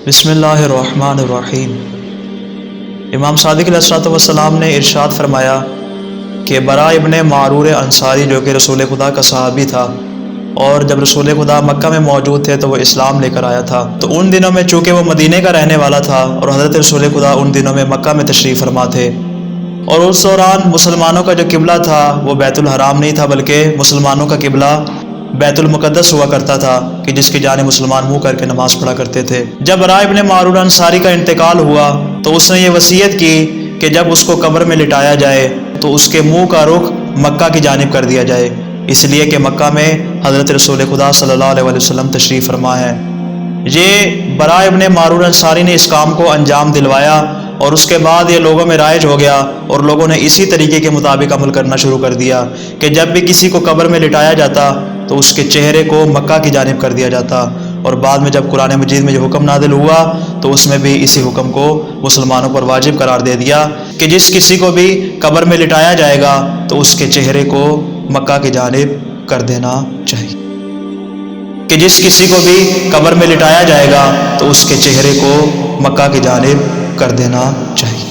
بسم اللہ الرحمن الرحیم۔ امام صادق علیہ السلام نے ارشاد فرمایا کہ برا ابن معرور انصاری جو کہ رسول خدا کا صحابی تھا، اور جب رسول خدا مکہ میں موجود تھے تو وہ اسلام لے کر آیا تھا، تو ان دنوں میں چونکہ وہ مدینے کا رہنے والا تھا اور حضرت رسول خدا ان دنوں میں مکہ میں تشریف فرما تھے، اور اس دوران مسلمانوں کا جو قبلہ تھا وہ بیت الحرام نہیں تھا بلکہ مسلمانوں کا قبلہ بیت المقدس ہوا کرتا تھا کہ جس کی جانب مسلمان منہ کر کے نماز پڑھا کرتے تھے۔ جب برا ابن معرور انصاری کا انتقال ہوا تو اس نے یہ وصیت کی کہ جب اس کو قبر میں لٹایا جائے تو اس کے منہ کا رخ مکہ کی جانب کر دیا جائے، اس لیے کہ مکہ میں حضرت رسول خدا صلی اللہ علیہ وسلم تشریف فرما ہے۔ یہ برا ابن معرور انصاری نے اس کام کو انجام دلوایا، اور اس کے بعد یہ لوگوں میں رائج ہو گیا اور لوگوں نے اسی طریقے کے مطابق عمل کرنا شروع کر دیا کہ جب بھی کسی کو قبر میں لٹایا جاتا تو اس کے چہرے کو مکہ کی جانب کر دیا جاتا، اور بعد میں جب قرآن مجید میں جو حکم نازل ہوا تو اس میں بھی اسی حکم کو مسلمانوں پر واجب قرار دے دیا کہ جس کسی کو بھی قبر میں لٹایا جائے گا تو اس کے چہرے کو مکہ کی جانب کر دینا چاہیے، کہ جس کسی کو بھی قبر میں لٹایا جائے گا تو اس کے چہرے کو مکہ کی جانب کر دینا چاہیے۔